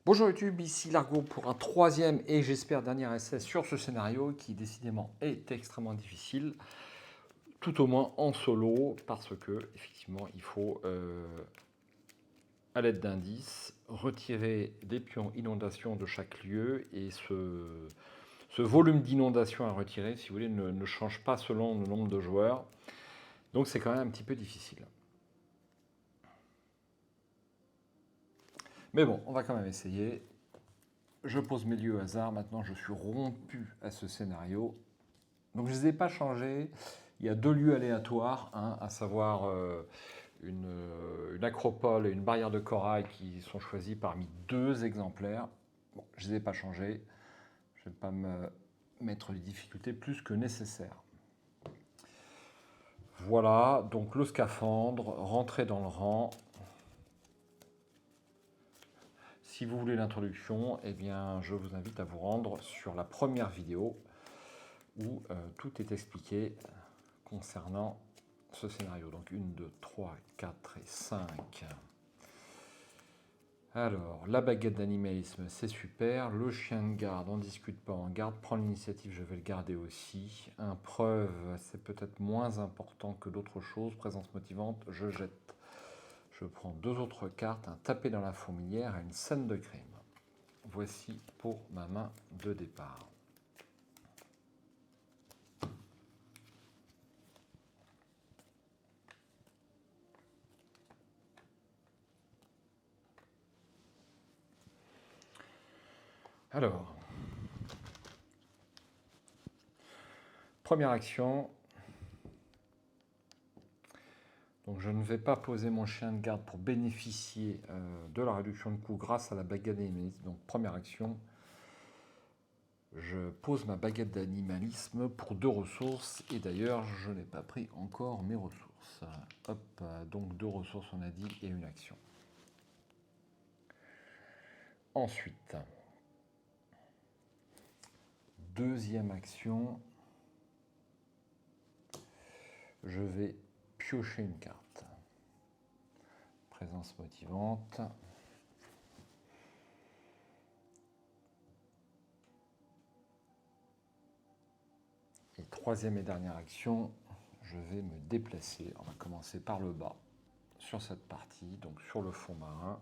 Bonjour YouTube, ici Largo pour un troisième et j'espère dernier essai sur ce scénario qui décidément est extrêmement difficile, tout au moins en solo, parce que effectivement il faut, à l'aide d'indices, retirer des pions inondation de chaque lieu et ce volume d'inondation à retirer, si vous voulez, ne change pas selon le nombre de joueurs, donc c'est quand même un petit peu difficile. Mais bon, on va quand même essayer. Je pose mes lieux au hasard, maintenant je suis rompu à ce scénario. Donc je ne les ai pas changés. Il y a deux lieux aléatoires, à savoir une acropole et une barrière de corail qui sont choisis parmi deux exemplaires. Bon, je ne les ai pas changés. Je ne vais pas me mettre les difficultés plus que nécessaire. Voilà, donc le scaphandre, rentrer dans le rang. Si vous voulez l'introduction, eh bien, je vous invite à vous rendre sur la première vidéo où tout est expliqué concernant ce scénario. Donc 1, 2, 3, 4 et 5. Alors, la baguette d'animalisme, c'est super. Le chien de garde, on ne discute pas en garde. Prends l'initiative, je vais le garder aussi. Un preuve, c'est peut-être moins important que d'autres choses. Présence motivante, je jette. Je prends deux autres cartes, un tapé dans la fourmilière et une scène de crime. Voici pour ma main de départ. Alors, première action. Donc je ne vais pas poser mon chien de garde pour bénéficier de la réduction de coût grâce à la baguette d'animalisme. Donc première action, je pose ma baguette d'animalisme pour 2 ressources. Et d'ailleurs, je n'ai pas pris encore mes ressources. Hop, donc 2 ressources on a dit et une action. Ensuite, deuxième action, je vais piocher une carte. Présence motivante. Et troisième et dernière action, je vais me déplacer. On va commencer par le bas sur cette partie, donc sur le fond marin.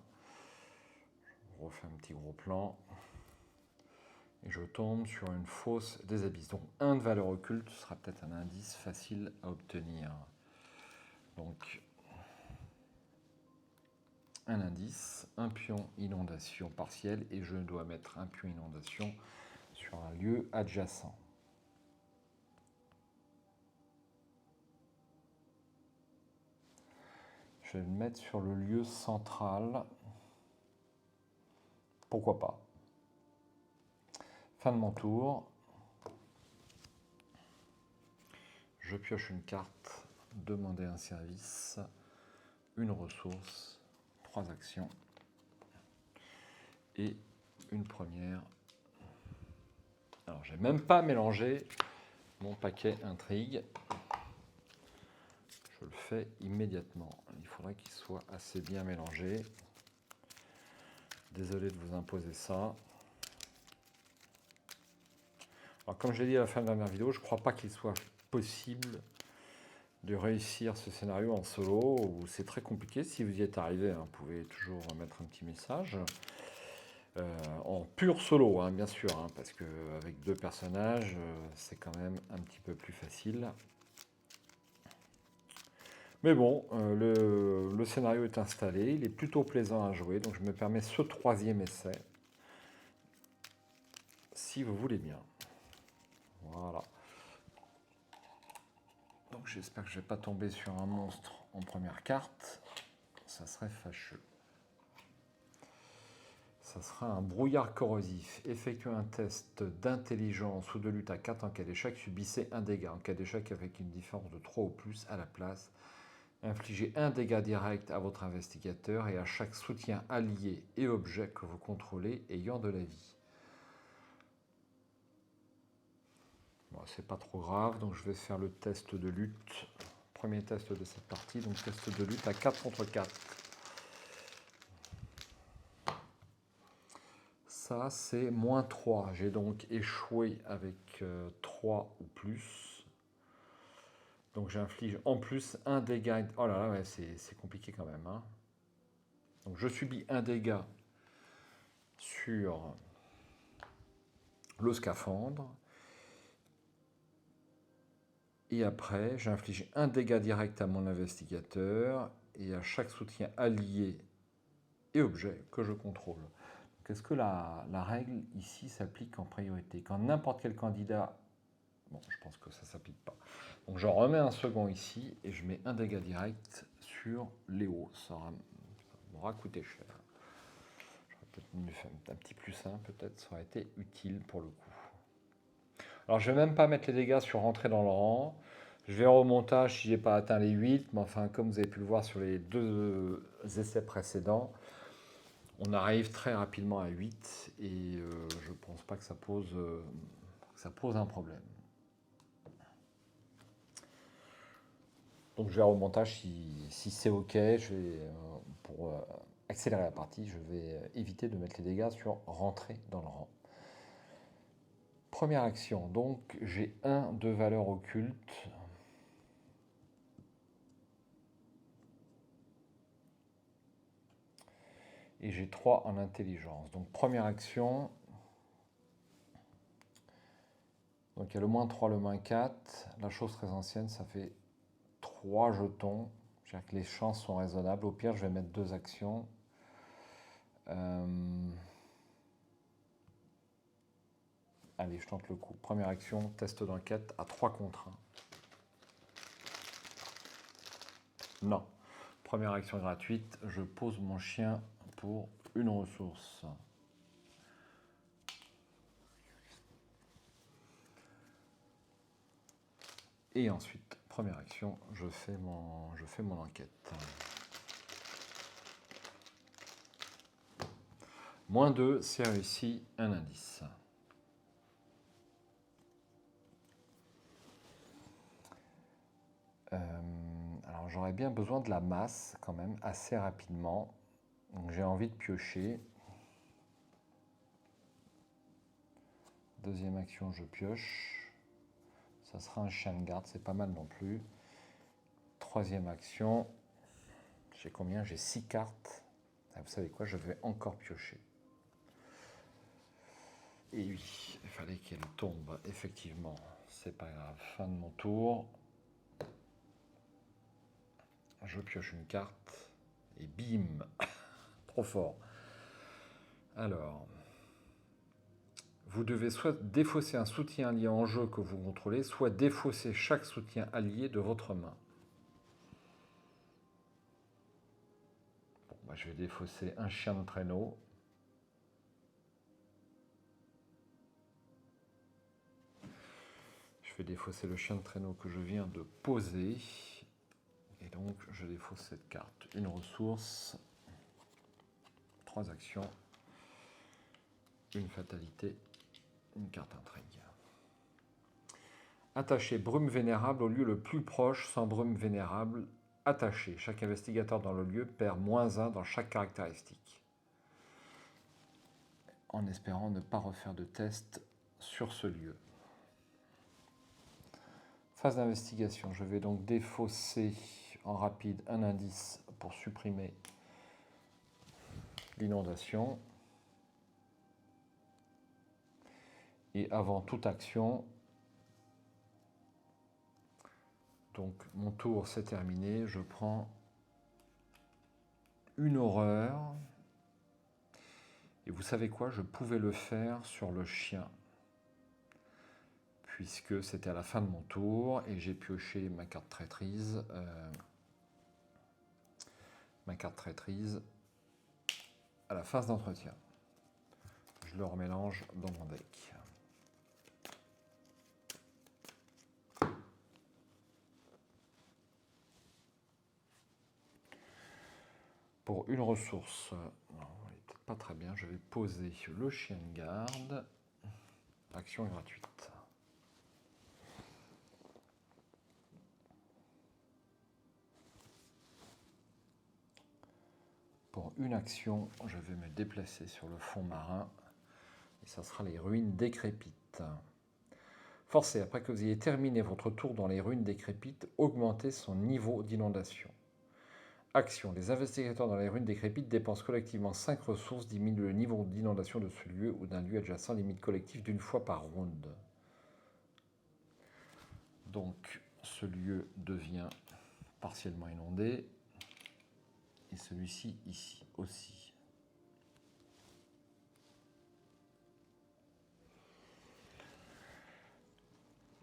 Je refais un petit gros plan. Et je tombe sur une fosse des abysses. Donc 1 de valeur occulte sera peut-être un indice facile à obtenir. Donc un indice, un pion inondation partielle, et je dois mettre un pion inondation sur un lieu adjacent. Je vais le mettre sur le lieu central. Pourquoi pas. Fin de mon tour. Je pioche une carte, demander un service, une ressource, 3 actions et une première. Alors, j'ai même pas mélangé mon paquet intrigue. Je le fais immédiatement. Il faudrait qu'il soit assez bien mélangé. Désolé de vous imposer ça. Alors, comme j'ai dit à la fin de la dernière vidéo, je ne crois pas qu'il soit possible de réussir ce scénario en solo, où c'est très compliqué. Si vous y êtes arrivé, vous pouvez toujours mettre un petit message. En pur solo, bien sûr, parce qu'avec 2 personnages, c'est quand même un petit peu plus facile. Mais bon, le scénario est installé, il est plutôt plaisant à jouer, donc je me permets ce 3e essai, si vous voulez bien. Voilà. Donc j'espère que je ne vais pas tomber sur un monstre en première carte, ça serait fâcheux. Ça sera un brouillard corrosif. Effectuez un test d'intelligence ou de lutte à 4 en cas d'échec. Subissez un dégât. En cas d'échec avec une différence de 3 ou plus à la place. Infligez un dégât direct à votre investigateur et à chaque soutien allié et objet que vous contrôlez ayant de la vie. Bon, c'est pas trop grave, donc je vais faire le test de lutte. Premier test de cette partie, donc test de lutte à 4 contre 4. Ça, c'est -3. J'ai donc échoué avec 3 ou plus. Donc j'inflige en plus un dégât. Oh là là, ouais, c'est compliqué quand même, hein. Donc je subis un dégât sur le scaphandre. Et après, j'inflige un dégât direct à mon investigateur et à chaque soutien allié et objet que je contrôle. Est-ce que la règle ici s'applique en priorité? Quand n'importe quel candidat... Bon, je pense que ça ne s'applique pas. Donc j'en remets un second ici et je mets un dégât direct sur Léo. Ça m'aura coûté cher. J'aurais peut-être mieux fait un petit plus 1, peut-être, ça aurait été utile pour le coup. Alors je ne vais même pas mettre les dégâts sur rentrer dans le rang. Je vais au montage si j'ai pas atteint les 8, mais enfin comme vous avez pu le voir sur les 2 essais précédents, on arrive très rapidement à 8 et je ne pense pas que ça pose un problème. Donc je vais au montage si c'est ok, je vais, pour accélérer la partie, je vais éviter de mettre les dégâts sur rentrer dans le rang. Première action, donc j'ai 1 de valeur occulte. Et j'ai 3 en intelligence. Donc première action. Donc il y a le -3, le -4. La chose très ancienne, ça fait 3 jetons. C'est-à-dire que les chances sont raisonnables. Au pire, je vais mettre 2 actions. Allez, je tente le coup. Première action, test d'enquête à 3 contre 1. Non. Première action gratuite, je pose mon chien pour une ressource. Et ensuite, première action, je fais mon enquête. -2, c'est réussi, un indice. Alors j'aurais bien besoin de la masse quand même assez rapidement. Donc j'ai envie de piocher. Deuxième action, je pioche. Ça sera un chien de garde, c'est pas mal non plus. Troisième action, j'ai combien? J'ai 6 cartes. Ah, vous savez quoi, je vais encore piocher. Et oui, il fallait qu'elle tombe, effectivement. C'est pas grave, fin de mon tour. Je pioche une carte et bim, trop fort. Alors, vous devez soit défausser un soutien allié en jeu que vous contrôlez, soit défausser chaque soutien allié de votre main. Bon, bah, je vais défausser un chien de traîneau. Je vais défausser le chien de traîneau que je viens de poser. Et donc, je défausse cette carte. Une ressource, 3 actions, une fatalité, une carte intrigue. Attacher brume vénérable au lieu le plus proche sans brume vénérable. Attaché. Chaque investigateur dans le lieu perd -1 dans chaque caractéristique. En espérant ne pas refaire de test sur ce lieu. Phase d'investigation. Je vais donc défausser en rapide un indice pour supprimer l'inondation. Et avant toute action, donc mon tour c'est terminé, je prends une horreur. Et vous savez quoi, je pouvais le faire sur le chien. Puisque c'était à la fin de mon tour et j'ai pioché ma carte traîtrise. À la phase d'entretien. Je le remélange dans mon deck. Pour une ressource, non, elle n'est peut-être pas très bien, je vais poser le chien de garde. Action gratuite. Pour une action, je vais me déplacer sur le fond marin Et ça sera les ruines décrépites. Forcez, après que vous ayez terminé votre tour dans les ruines décrépites, augmentez son niveau d'inondation. Action. Les investigateurs dans les ruines décrépites dépensent collectivement 5 ressources, diminuent le niveau d'inondation de ce lieu ou d'un lieu adjacent, limite collective d'une fois par round. Donc, ce lieu devient partiellement inondé. Et celui-ci, ici, aussi.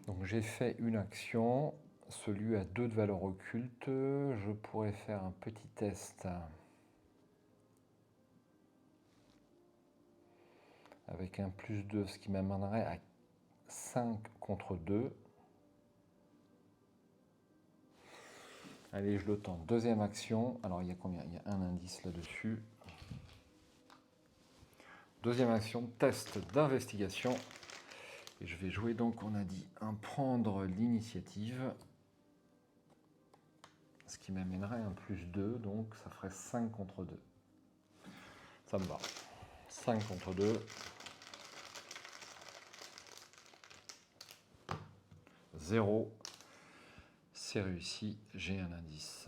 Donc, j'ai fait une action. Ce lieu a 2 de valeur occulte. Je pourrais faire un petit test avec un +2, ce qui m'amènerait à 5 contre 2. Allez, je le tente. Deuxième action. Alors, il y a combien? Il y a un indice là-dessus. Deuxième action, test d'investigation. Et je vais jouer donc, on a dit, un prendre l'initiative. Ce qui m'amènerait un +2, donc ça ferait 5 contre 2. Ça me va. 5 contre 2. 0. C'est réussi, j'ai un indice.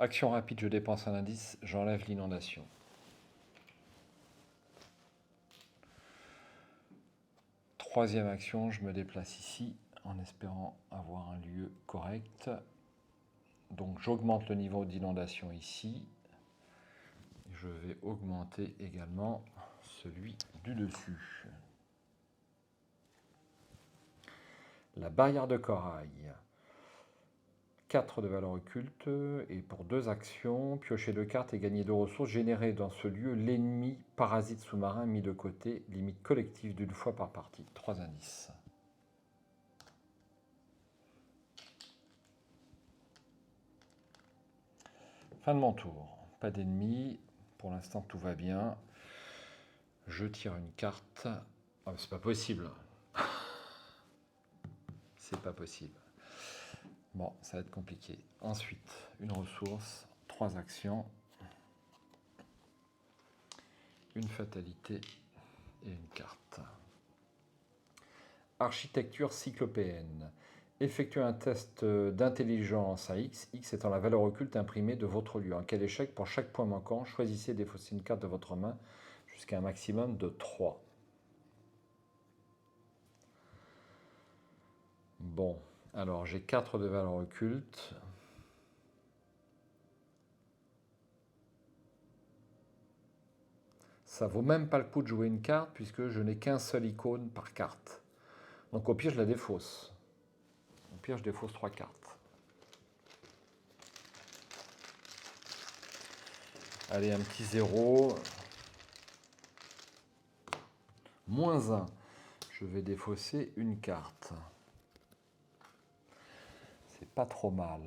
Action rapide, je dépense un indice, j'enlève l'inondation. Troisième action, je me déplace ici en espérant avoir un lieu correct. Donc j'augmente le niveau d'inondation ici. Je vais augmenter également celui du dessus. La barrière de corail. 4 de valeur occulte, et pour 2 actions, piocher 2 cartes et gagner 2 ressources, générer dans ce lieu l'ennemi parasite sous-marin mis de côté, limite collective d'une fois par partie. 3 indices. Fin de mon tour. Pas d'ennemis, pour l'instant tout va bien. Je tire une carte. Oh, c'est pas possible. C'est pas possible. Bon, ça va être compliqué. Ensuite, une ressource, 3 actions, une fatalité et une carte. Architecture cyclopéenne. Effectuez un test d'intelligence à X, X étant la valeur occulte imprimée de votre lieu. En cas d'échec, pour chaque point manquant, choisissez et défaussez une carte de votre main jusqu'à un maximum de 3. Bon, alors j'ai 4 de valeur occulte. Ça vaut même pas le coup de jouer une carte puisque je n'ai qu'un seul icône par carte. Donc au pire, je la défausse. Au pire, je défausse 3 cartes. Allez, un petit 0. -1. Je vais défausser une carte. C'est pas trop mal.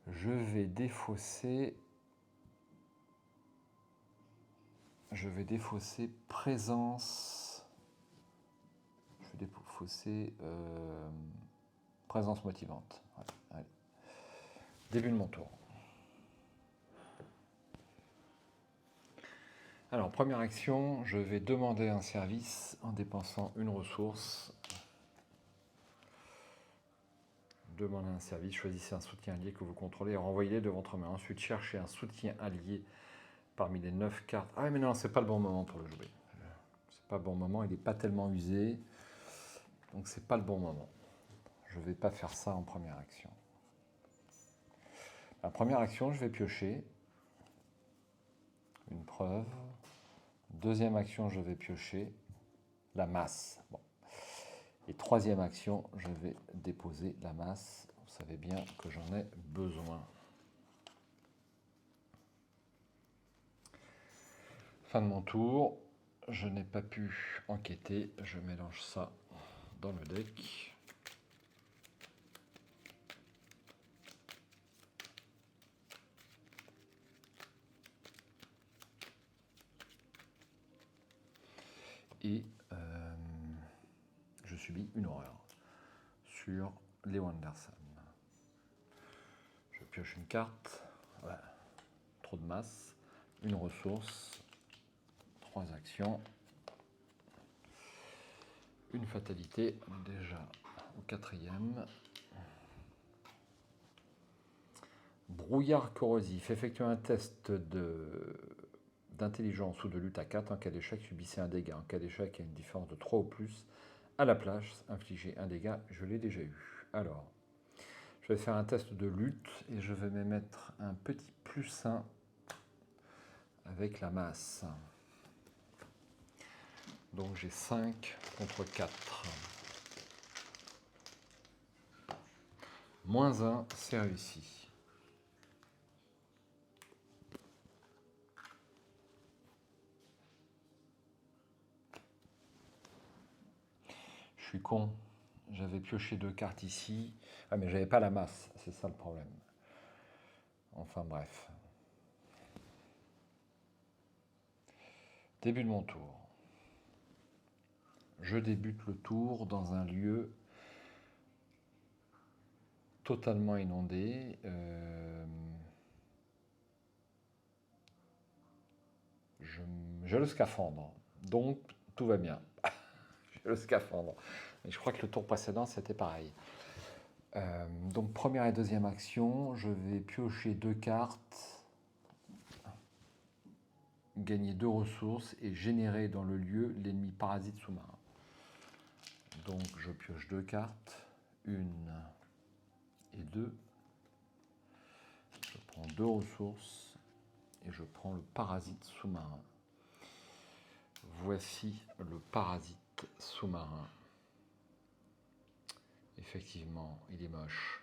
Je vais défausser présence. Je vais défausser présence motivante. Ouais, allez. Début de mon tour. Alors, première action, je vais demander un service en dépensant une ressource. Demandez un service, choisissez un soutien allié que vous contrôlez et renvoyez-le de votre main. Ensuite, cherchez un soutien allié parmi les 9 cartes. Ah mais non, c'est pas le bon moment pour le jouer. C'est pas le bon moment, il n'est pas tellement usé. Donc c'est pas le bon moment. Je ne vais pas faire ça en première action. La première action, je vais piocher une preuve. Deuxième action, je vais piocher la masse. Bon. Et troisième action, je vais déposer la masse. Vous savez bien que j'en ai besoin. Fin de mon tour. Je n'ai pas pu enquêter. Je mélange ça dans le deck. Et je subi une horreur sur Léo Anderson. Je pioche une carte, voilà. Trop de masse, une ressource, 3 actions, une fatalité, déjà au 4e. Brouillard corrosif. Effectuez un test d'intelligence ou de lutte à 4. En cas d'échec, subissez un dégât. En cas d'échec, il y a une différence de 3 ou plus. À la place, infligez un dégât. Je l'ai déjà eu. Alors, je vais faire un test de lutte et je vais me mettre un petit +1 avec la masse. Donc j'ai 5 contre 4. -1, c'est réussi. Je suis con. J'avais pioché 2 cartes ici. Ah mais j'avais pas la masse, c'est ça le problème. Enfin bref. Début de mon tour. Je débute le tour dans un lieu totalement inondé. J'ai le scaphandre, donc tout va bien. J'ai le scaphandre. Et je crois que le tour précédent, c'était pareil. Donc première et deuxième action, je vais piocher 2 cartes, gagner 2 ressources et générer dans le lieu l'ennemi parasite sous-marin. Donc je pioche 2 cartes, 1 et 2. Je prends 2 ressources et je prends le parasite sous-marin. Voici le parasite sous-marin. Effectivement, il est moche.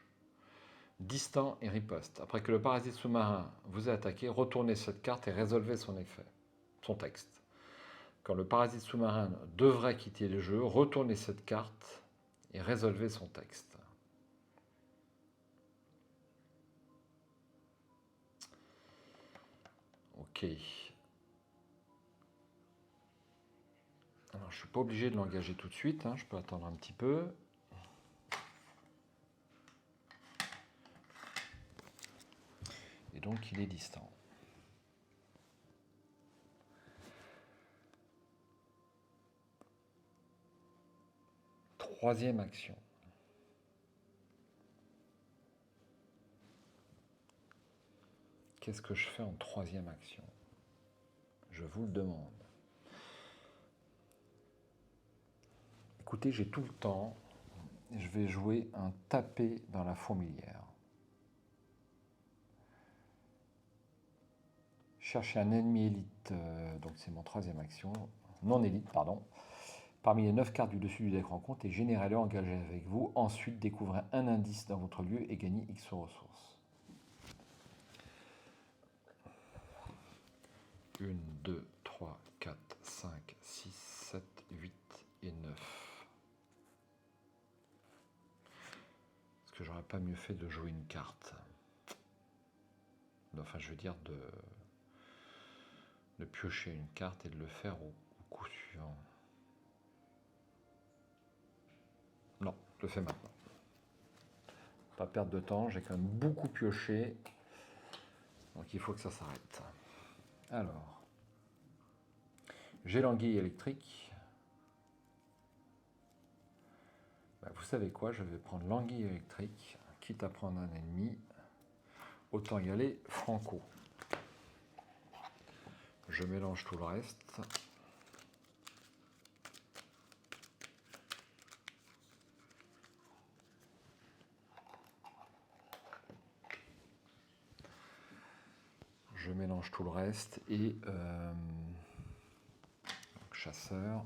Distant et riposte. Après que le parasite sous-marin vous ait attaqué, retournez cette carte et résolvez son effet, son texte. Quand le parasite sous-marin devrait quitter le jeu, retournez cette carte et résolvez son texte. Ok. Alors, je ne suis pas obligé de l'engager tout de suite, hein, je peux attendre un petit peu. Et donc, il est distant. Troisième action. Qu'est-ce que je fais en troisième action? Je vous le demande. Écoutez, j'ai tout le temps. Je vais jouer un tapé dans la fourmilière. Chercher un ennemi élite, donc c'est mon troisième action. Non élite, pardon. Parmi les 9 cartes du dessus du deck rencontre et générez-le engagé avec vous. Ensuite, découvrez un indice dans votre lieu et gagnez X ressources. 1, 2, 3, 4, 5, 6, 7, 8 et 9. Est-ce que j'aurais pas mieux fait de jouer une carte? Enfin, je veux dire de piocher une carte et de le faire au coup suivant. Non, je le fais maintenant. Pas perdre de temps, j'ai quand même beaucoup pioché. Donc il faut que ça s'arrête. Alors, j'ai l'anguille électrique. Ben, vous savez quoi, je vais prendre l'anguille électrique, quitte à prendre un ennemi. Autant y aller franco. Je mélange tout le reste. Je mélange tout le reste et donc, chasseur.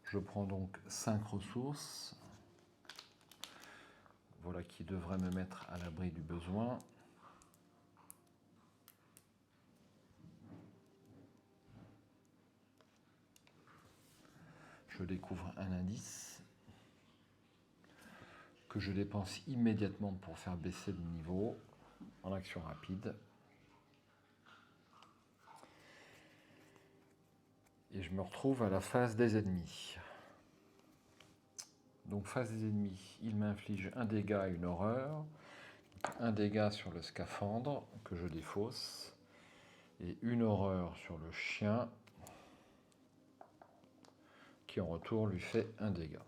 Je prends donc 5 ressources. Voilà qui devrait me mettre à l'abri du besoin. Je découvre un indice que je dépense immédiatement pour faire baisser le niveau en action rapide. Et je me retrouve à la face des ennemis. Donc face des ennemis, il m'inflige un dégât et une horreur. Un dégât sur le scaphandre que je défausse. Et une horreur sur le chien qui en retour lui fait un dégât.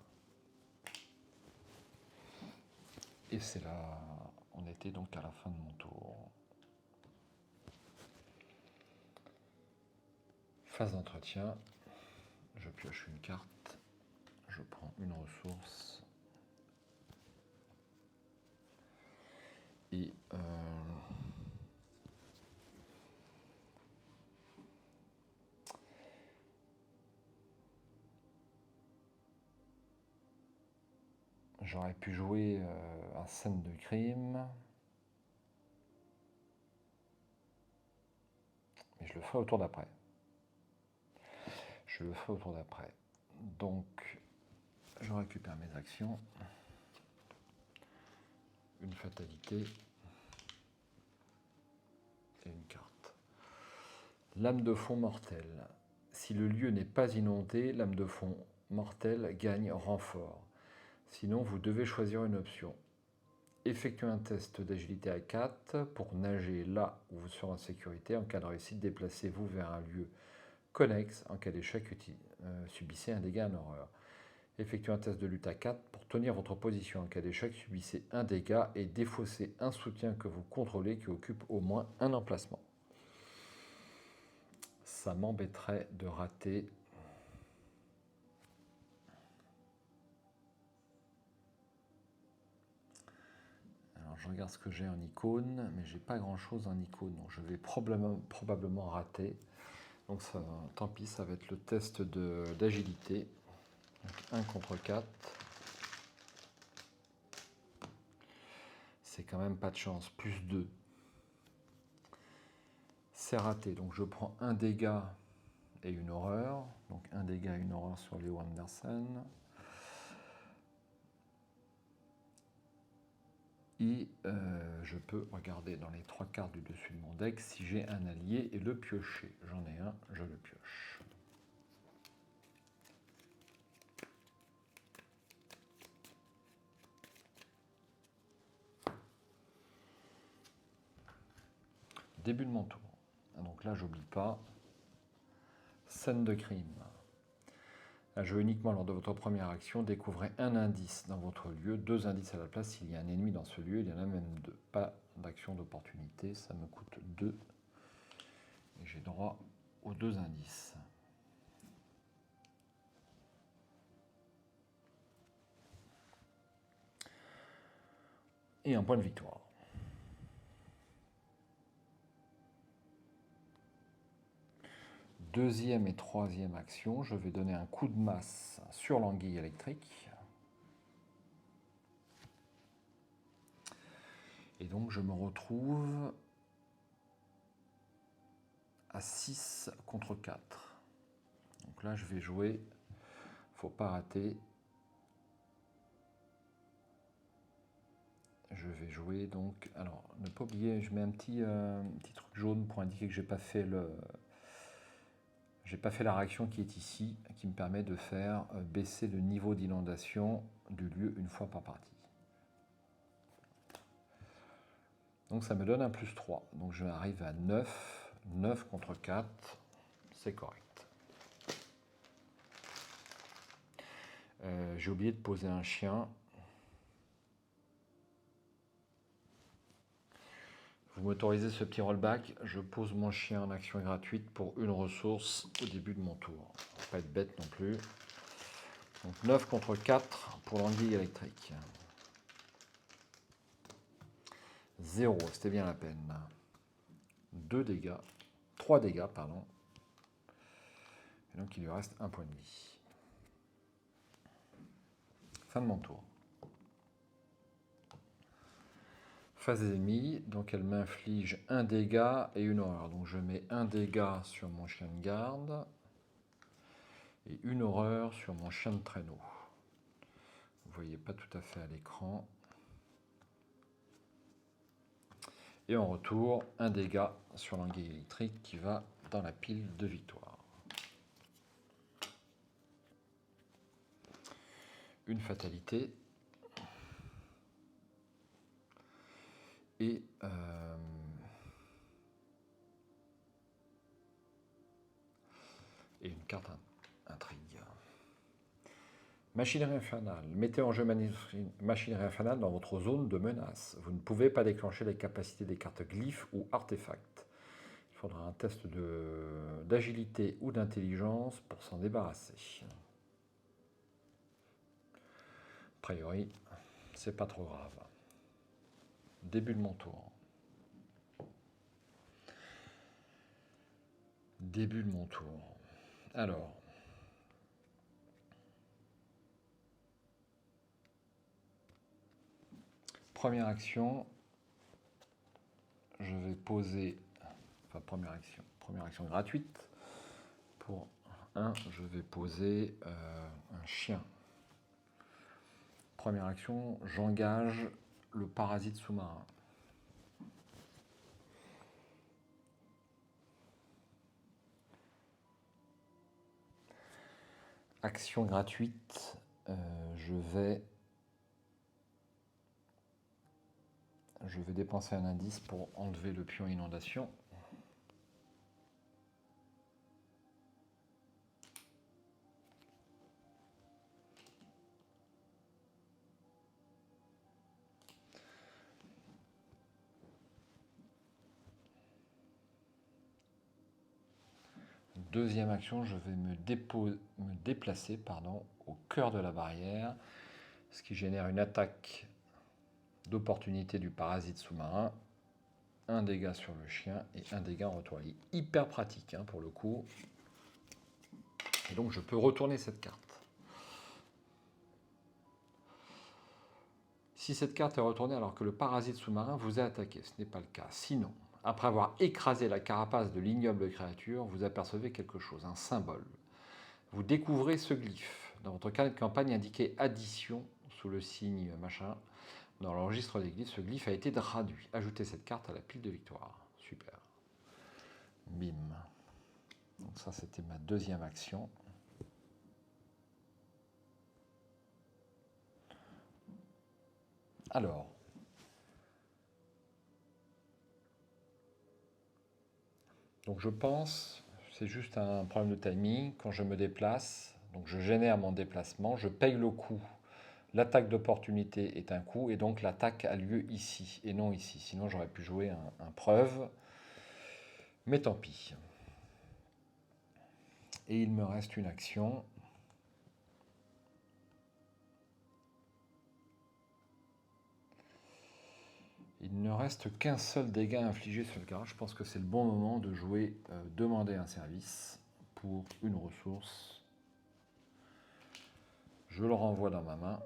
Et c'est là, on était donc à la fin de mon tour. Phase d'entretien, je pioche une carte, je prends une ressource et j'aurais pu jouer un scène de crime, mais je le ferai au tour d'après. Donc, je récupère mes actions. Une fatalité et une carte. Lame de fond mortelle. Si le lieu n'est pas inondé, lame de fond mortelle gagne renfort. Sinon, vous devez choisir une option. Effectuez un test d'agilité à 4 pour nager là où vous serez en sécurité. En cas de réussite, déplacez-vous vers un lieu connexe. En cas d'échec, subissez un dégât en horreur. Effectuez un test de lutte à 4 pour tenir votre position. En cas d'échec, subissez un dégât et défaussez un soutien que vous contrôlez qui occupe au moins un emplacement. Ça m'embêterait de rater. Alors je regarde ce que j'ai en icône, mais j'ai pas grand chose en icône, donc je vais probablement rater. Donc ça, tant pis, ça va être le test d'agilité. 1 contre 4. C'est quand même pas de chance. Plus 2. C'est raté. Donc je prends un dégât et une horreur. Donc un dégât et une horreur sur Léo Anderson. Et je peux regarder dans les 3 cartes du dessus de mon deck si j'ai un allié et le piocher. J'en ai un, je le pioche. Début de mon tour. Donc là, j'oublie pas. Scène de crime. Un jeu uniquement lors de votre première action, découvrez un indice dans votre lieu, 2 indices à la place. S'il y a un ennemi dans ce lieu, il y en a même 2. Pas d'action d'opportunité, ça me coûte 2. Et j'ai droit aux 2 indices. Et un point de victoire. Deuxième et troisième action, je vais donner un coup de masse sur l'anguille électrique. Et donc je me retrouve à 6 contre 4. Donc là je vais jouer, faut pas rater. Je vais jouer donc, alors ne pas oublier, je mets un petit truc jaune pour indiquer que j'ai pas fait la réaction qui est ici, qui me permet de faire baisser le niveau d'inondation du lieu une fois par partie. Donc ça me donne un plus 3. Donc je arrive à 9. 9 contre 4, c'est correct. J'ai oublié de poser un chien. Vous m'autorisez ce petit rollback, je pose mon chien en action gratuite pour une ressource au début de mon tour. Pas être bête non plus. Donc 9 contre 4 pour l'anguille électrique. 0, c'était bien la peine. 2 dégâts, 3 dégâts, pardon. Et donc il lui reste un point de vie. Fin de mon tour. Phase des ennemis, donc elle m'inflige un dégât et une horreur. Donc je mets un dégât sur mon chien de garde et une horreur sur mon chien de traîneau. Vous ne voyez pas tout à fait à l'écran. Et en retour, un dégât sur l'anguille électrique qui va dans la pile de victoire. une fatalité. Et une carte intrigue. Machinerie infernale. Mettez en jeu machinerie infernale dans votre zone de menace. Vous ne pouvez pas déclencher les capacités des cartes glyphes ou artefacts. Il faudra un test d'agilité ou d'intelligence pour s'en débarrasser. A priori, c'est pas trop grave. Début de mon tour. Début de mon tour. Alors. Première action. Je vais poser. Enfin, première action gratuite. Pour 1, je vais poser un chien. Première action, j'engage le parasite sous-marin. Action gratuite, je vais dépenser un indice pour enlever le pion inondation. Deuxième action, je vais me déplacer au cœur de la barrière, ce qui génère une attaque d'opportunité du parasite sous-marin. Un dégât sur le chien et un dégât en retour. Il est hyper pratique pour le coup. Et donc je peux retourner cette carte. Si cette carte est retournée alors que le parasite sous-marin vous a attaqué, ce n'est pas le cas. Sinon, après avoir écrasé la carapace de l'ignoble créature, vous apercevez quelque chose, un symbole. Vous découvrez ce glyphe. Dans votre carnet de campagne indiqué addition sous le signe machin. Dans le registre des glyphes, ce glyphe a été traduit. Ajoutez cette carte à la pile de victoire. Super. Bim. Donc ça, c'était ma deuxième action. Alors. Donc je pense, c'est juste un problème de timing. Quand je me déplace, donc je génère mon déplacement, je paye le coût. L'attaque d'opportunité est un coût et donc l'attaque a lieu ici et non ici. Sinon j'aurais pu jouer un preuve. Mais tant pis. Et il me reste une action. Il ne reste qu'un seul dégât infligé sur le carreau. Je pense que c'est le bon moment de jouer demander un service pour une ressource. Je le renvoie dans ma main.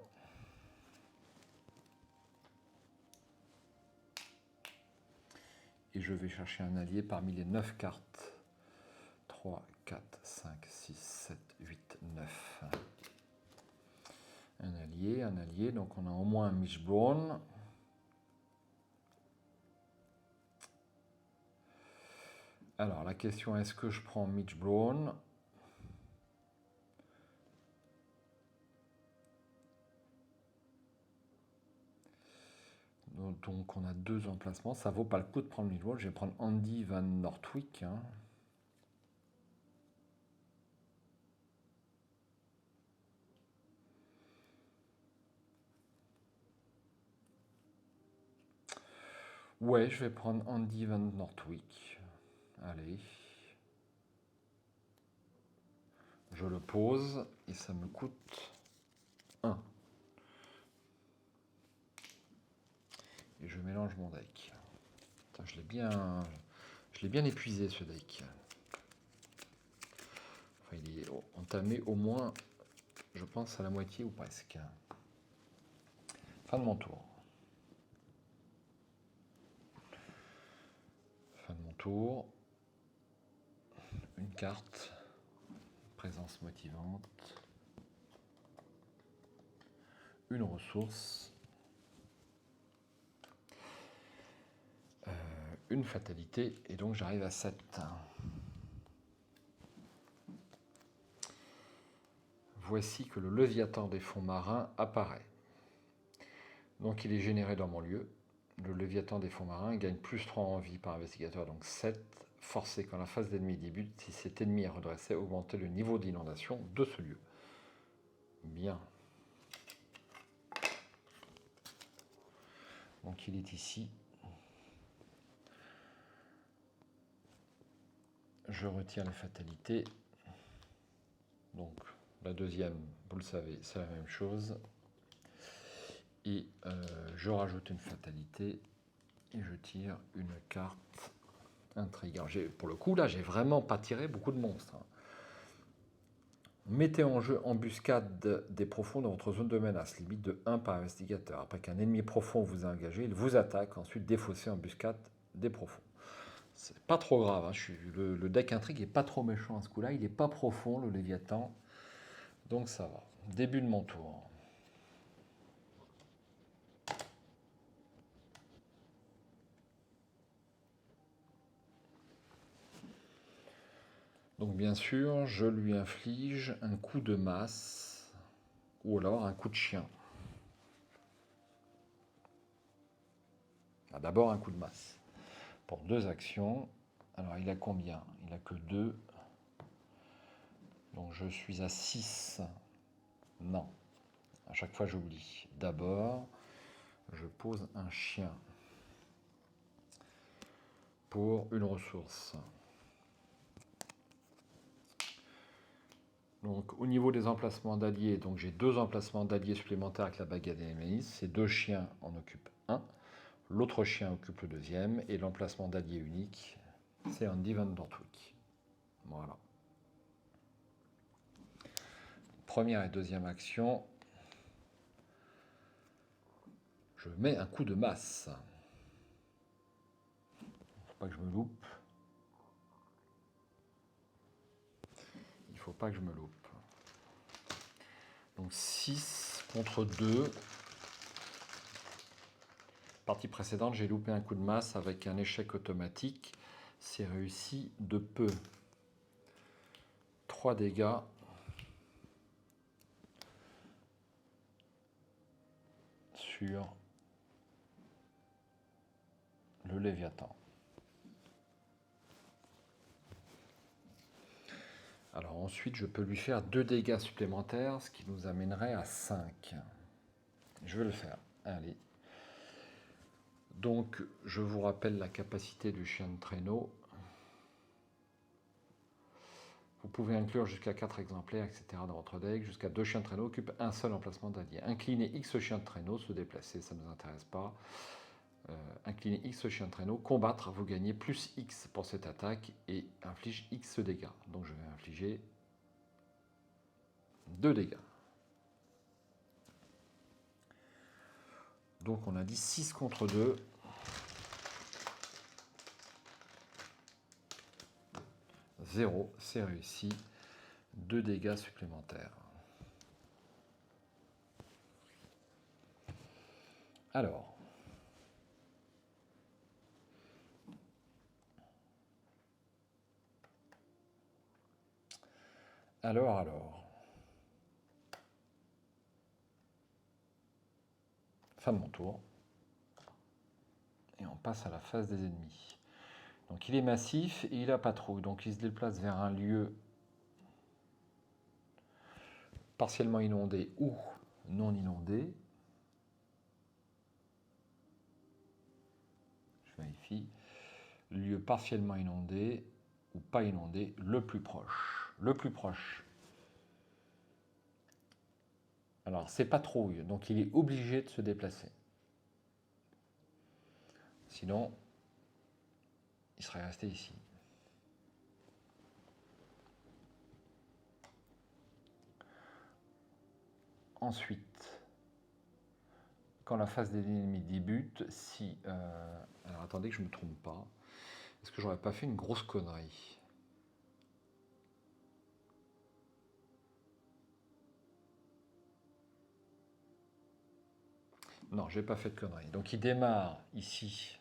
Et je vais chercher un allié parmi les 9 cartes. 3, 4, 5, 6, 7, 8, 9. Un allié. Donc on a au moins un Mishbone. Alors la question, est-ce que je prends Mishbone ? Donc on a 2 emplacements, ça vaut pas le coup de prendre Mishbone. Je vais prendre Andy Van Nortwick. Ouais, je vais prendre Andy Van Nortwick. Allez. Je le pose et ça me coûte 1. Et je mélange mon deck. Putain, je l'ai bien épuisé ce deck. Enfin, il est entamé au moins, je pense, à la moitié ou presque. Fin de mon tour. Fin de mon tour. Une carte. Présence motivante. Une ressource. Une fatalité. Et donc j'arrive à 7. voici que le Léviathan des fonds marins apparaît. Donc il est généré dans mon lieu. Le Léviathan des fonds marins gagne plus 3 en vie par investigateur, donc 7. Forcé quand la phase d'ennemi débute, si cet ennemi est redressé, augmenter le niveau d'inondation de ce lieu. Bien. Donc il est ici. Je retire les fatalités. Donc la deuxième, vous le savez, c'est la même chose. Et je rajoute une fatalité et je tire une carte intrigue. Alors, pour le coup, là, j'ai vraiment pas tiré beaucoup de monstres. Mettez en jeu embuscade des profonds dans votre zone de menace, limite de 1 par investigateur. Après qu'un ennemi profond vous a engagé, il vous attaque. Ensuite, défaussez embuscade des profonds. C'est pas trop grave. Hein. Le deck intrigue est pas trop méchant à ce coup-là. Il est pas profond, le Léviathan. Donc ça va. Début de mon tour. Donc bien sûr, je lui inflige un coup de masse ou alors un coup de chien. D'abord un coup de masse. Pour 2 actions. Alors il a combien? Il a que 2. Donc je suis à 6. Non. À chaque fois j'oublie. D'abord, je pose un chien. Pour une ressource. Donc au niveau des emplacements d'alliés, donc j'ai 2 emplacements d'alliés supplémentaires avec la baguette des Némésis. Ces 2 chiens en occupent un. L'autre chien occupe le deuxième. Et l'emplacement d'allié unique, c'est Andy Van Der Tweek. Voilà. Première et deuxième action. Je mets un coup de masse. Faut pas que je me loupe. Il faut pas que je me loupe. Donc 6 contre 2. Partie précédente, j'ai loupé un coup de masse avec un échec automatique. C'est réussi de peu. 3 dégâts. Sur le Léviathan. Alors ensuite, je peux lui faire 2 dégâts supplémentaires, ce qui nous amènerait à 5. Je vais le faire. Allez. Donc, je vous rappelle la capacité du chien de traîneau. Vous pouvez inclure jusqu'à 4 exemplaires, etc. dans votre deck. Jusqu'à 2 chiens de traîneau occupent un seul emplacement d'allié. Incliner X chien de traîneau, se déplacer, ça ne nous intéresse pas. Incliner X chien de traîneau, combattre, vous gagnez plus X pour cette attaque et inflige X dégâts. Donc je vais infliger 2 dégâts. Donc on a dit 6 contre 2. Zéro, c'est réussi. 2 dégâts supplémentaires. Alors. Fin de mon tour. Et on passe à la phase des ennemis. Donc il est massif et il a patrouille. Donc il se déplace vers un lieu partiellement inondé ou non inondé. Je vérifie. Lieu partiellement inondé ou pas inondé, le plus proche. Le plus proche. Alors c'est patrouille, donc il est obligé de se déplacer. Sinon, il serait resté ici. Ensuite, quand la phase des ennemis débute, si... alors attendez que je ne me trompe pas. Est-ce que j'aurais pas fait une grosse connerie? Non, j'ai pas fait de conneries. Donc il démarre ici.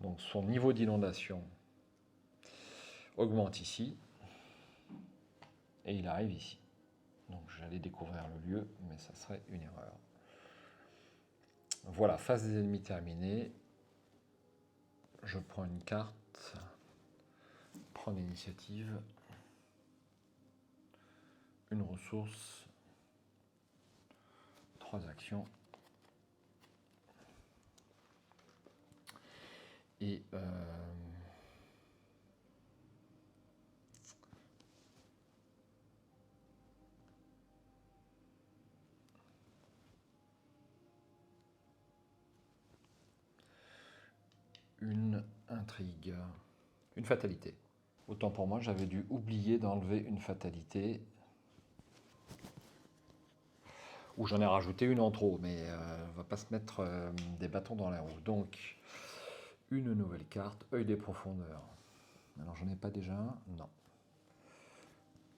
Donc son niveau d'inondation augmente ici. Et il arrive ici. Donc j'allais découvrir le lieu, mais ça serait une erreur. Voilà, phase des ennemis terminée. Je prends une carte, prends l'initiative, une ressource, 3 actions. Et une intrigue, une fatalité. Autant pour moi, j'avais dû oublier d'enlever une fatalité. Ou j'en ai rajouté une en trop, mais on va pas se mettre des bâtons dans la roue. Donc, une nouvelle carte, œil des profondeurs. Alors, j'en ai pas déjà un? Non.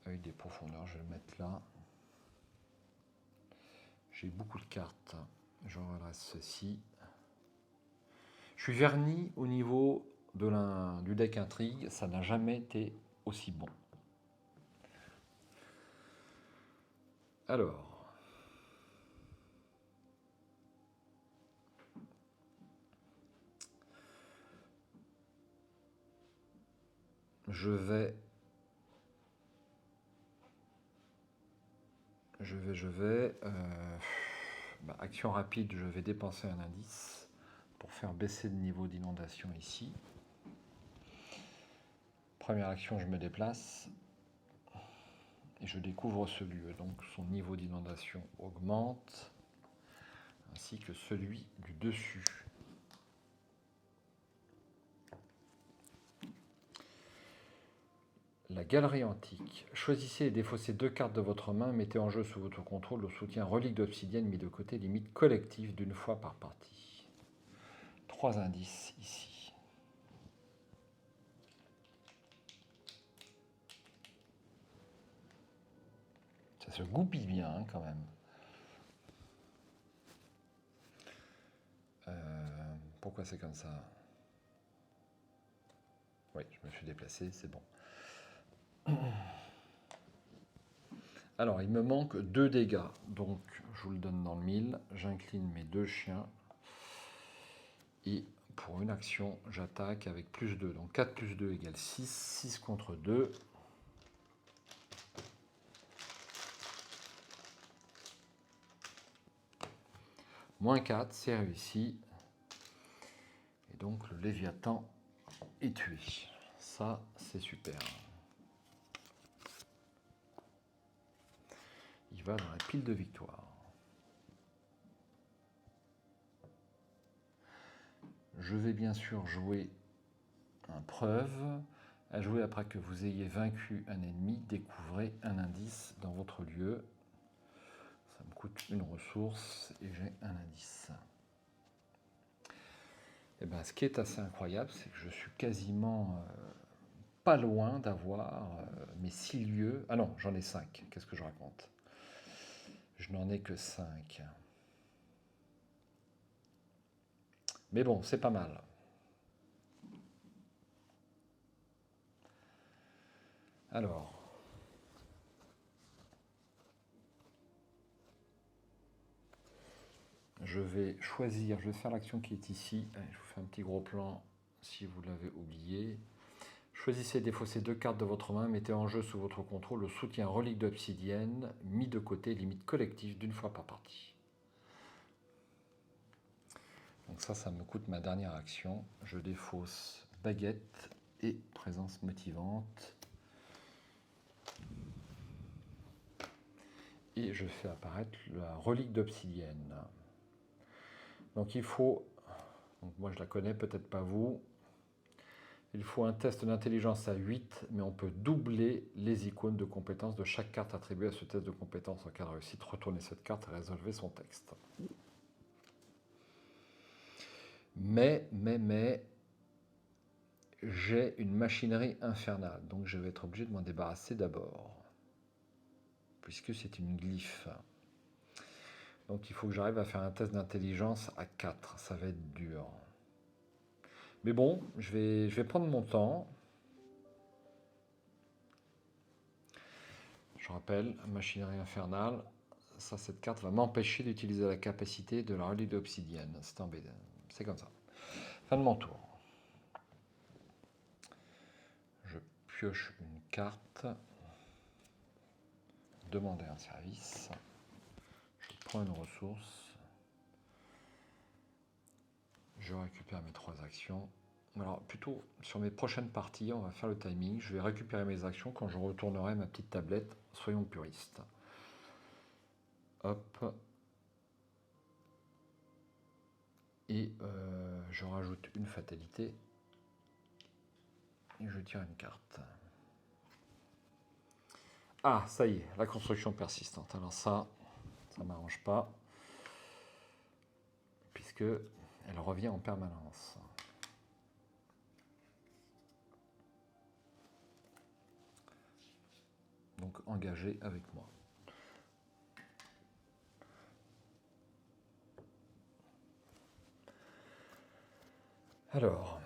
Œil des profondeurs, je vais le mettre là. J'ai beaucoup de cartes. Je redresse ceci. Je suis verni au niveau du deck intrigue. Ça n'a jamais été aussi bon. Alors. Je vais. Action rapide, je vais dépenser un indice pour faire baisser le niveau d'inondation ici. Première action, je me déplace et je découvre ce lieu. Donc son niveau d'inondation augmente, ainsi que celui du dessus. La galerie antique. Choisissez et défaussez 2 cartes de votre main, mettez en jeu sous votre contrôle le soutien relique d'obsidienne mis de côté, limite collective d'une fois par partie. 3 indices ici. Ça se goupille bien hein, quand même. Pourquoi c'est comme ça? Oui, je me suis déplacé, c'est bon. Alors, il me manque 2 dégâts, donc je vous le donne dans le mille. J'incline mes 2 chiens. Et pour une action, j'attaque avec plus 2. Donc 4 plus 2 égale 6. 6 contre 2. Moins 4, c'est réussi. Et donc le Léviathan est tué. Ça, c'est super. Il va dans la pile de victoire. Je vais bien sûr jouer un preuve. À jouer après que vous ayez vaincu un ennemi, découvrez un indice dans votre lieu. Ça me coûte une ressource et j'ai un indice. Et bien, ce qui est assez incroyable, c'est que je suis quasiment pas loin d'avoir mes 6 lieux. Ah non, j'en ai 5. Qu'est-ce que je raconte? Je n'en ai que 5. Mais bon, c'est pas mal. Alors. Je vais choisir, je vais faire l'action qui est ici. Allez, je vous fais un petit gros plan si vous l'avez oublié. Choisissez et défaussez 2 cartes de votre main, mettez en jeu sous votre contrôle le soutien relique d'obsidienne, mis de côté, limite collective d'une fois par partie. Donc ça me coûte ma dernière action. Je défausse baguette et présence motivante. Et je fais apparaître la relique d'obsidienne. Donc il faut, donc moi je la connais, peut-être pas vous. Il faut un test d'intelligence à 8, mais on peut doubler les icônes de compétences de chaque carte attribuée à ce test de compétence. En cas de réussite, retournez cette carte et résolvez son texte. Mais, j'ai une machinerie infernale, donc je vais être obligé de m'en débarrasser d'abord, puisque c'est une glyphe. Donc il faut que j'arrive à faire un test d'intelligence à 4, ça va être dur. Mais bon, je vais prendre mon temps. Je rappelle, machinerie infernale. Ça, cette carte va m'empêcher d'utiliser la capacité de la relique d'obsidienne. C'est embêtant. C'est comme ça. Fin de mon tour. Je pioche une carte. Demander un service. Je prends une ressource. Je récupère mes 3 actions. Alors plutôt sur mes prochaines parties, on va faire le timing. Je vais récupérer mes actions quand je retournerai ma petite tablette. Soyons puristes. Hop. Et je rajoute une fatalité. Et je tire une carte. Ah, ça y est, la construction persistante. Alors ça ne m'arrange pas. Puisque elle revient en permanence. Donc engagé avec moi. Alors,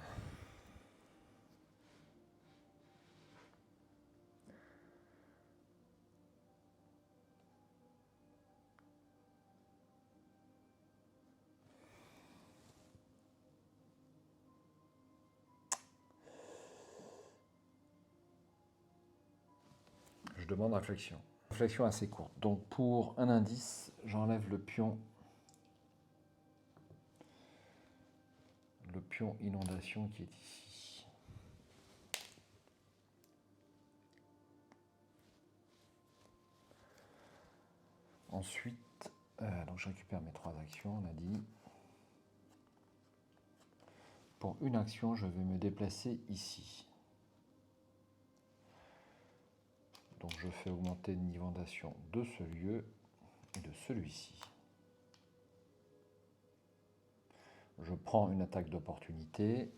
je demande réflexion. Réflexion assez courte. Donc pour un indice, j'enlève le pion inondation qui est ici. Ensuite, donc je récupère mes 3 actions, on a dit. Pour une action, je vais me déplacer ici. Donc je fais augmenter le niveau d'inondation de ce lieu et de celui-ci. Je prends une attaque d'opportunité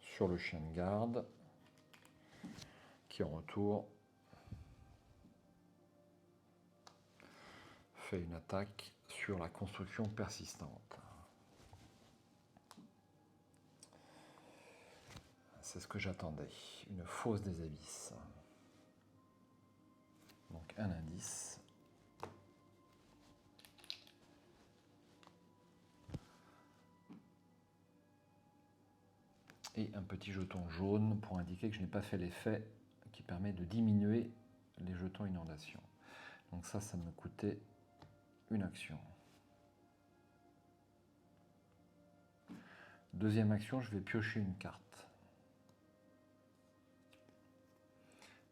sur le chien de garde qui en retour fait une attaque sur la construction persistante. C'est ce que j'attendais, une fosse des abysses. Donc un indice. Et un petit jeton jaune pour indiquer que je n'ai pas fait l'effet qui permet de diminuer les jetons inondation. Donc ça me coûtait une action. Deuxième action, je vais piocher une carte.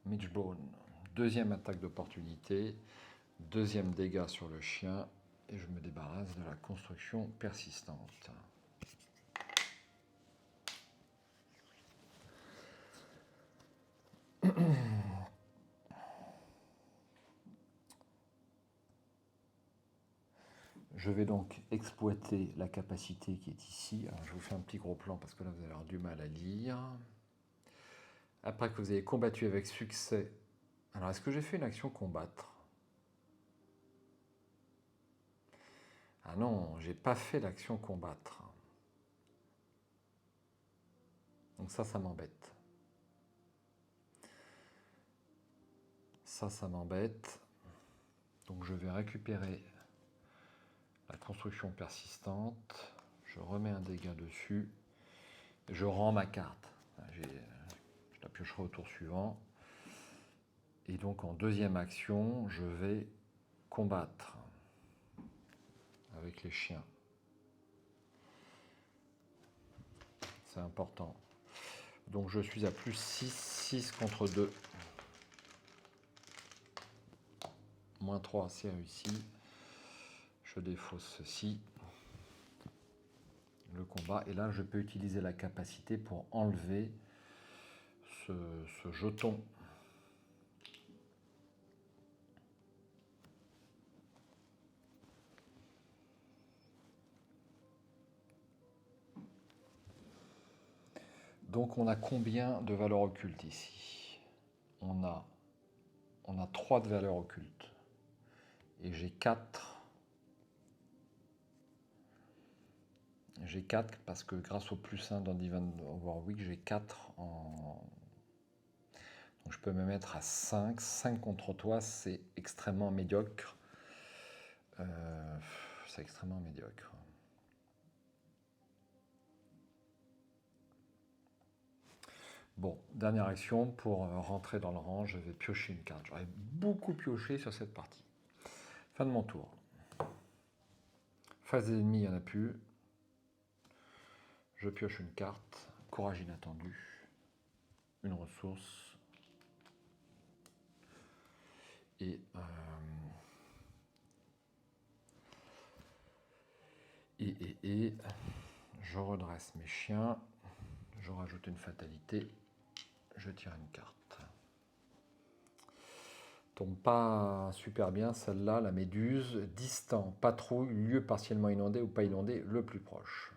Mitchbone. Deuxième attaque d'opportunité. Deuxième dégât sur le chien. Et je me débarrasse de la construction persistante. Je vais donc exploiter la capacité qui est ici. Alors, je vous fais un petit gros plan parce que là vous allez avoir du mal à lire. Après que vous avez combattu avec succès. Alors est-ce que j'ai fait une action combattre? Ah non, j'ai pas fait l'action combattre. Donc ça m'embête. Ça m'embête. Donc je vais récupérer la construction persistante. Je remets un dégât dessus. Je rends ma carte. Je la piocherai au tour suivant. Et donc en deuxième action, je vais combattre avec les chiens. C'est important. Donc je suis à plus 6, 6 contre 2. Moins 3, c'est réussi. Je défausse ceci. Le combat. Et là, je peux utiliser la capacité pour enlever ce jeton. Donc on a combien de valeurs occultes ici? On a 3 de valeurs occultes. Et j'ai 4. J'ai 4 parce que grâce au plus 1 dans Divine Warwick, j'ai 4 en... Donc je peux me mettre à 5. 5 contre toi, c'est extrêmement médiocre. C'est extrêmement médiocre. Bon, dernière action, pour rentrer dans le rang, je vais piocher une carte. J'aurais beaucoup pioché sur cette partie. Fin de mon tour. Phase ennemie, il n'y en a plus. Je pioche une carte. Courage inattendu. Une ressource. Et je redresse mes chiens. Je rajoute une fatalité. Je tire une carte. Tombe pas super bien celle-là, la méduse. Distant, patrouille, lieu partiellement inondé ou pas inondé, le plus proche.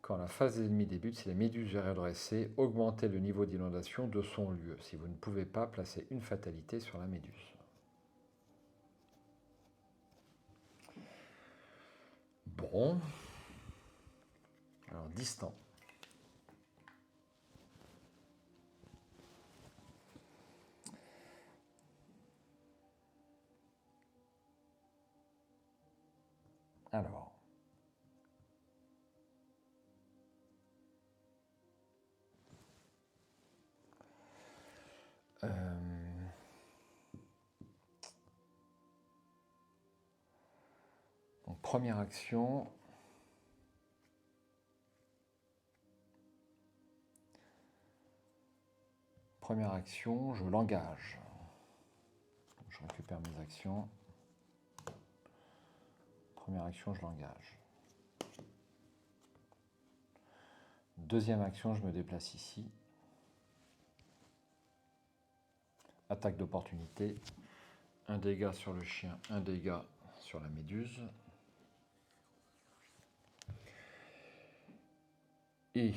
Quand la phase ennemie débute, si la méduse est redressée, augmentez le niveau d'inondation de son lieu. Si vous ne pouvez pas, placez une fatalité sur la méduse. Bon. Alors, distant. Alors. Donc, première action. Première action, je l'engage. Je récupère mes actions. Première action, je l'engage. Deuxième action, je me déplace ici. Attaque d'opportunité. Un dégât sur le chien, un dégât sur la méduse. Et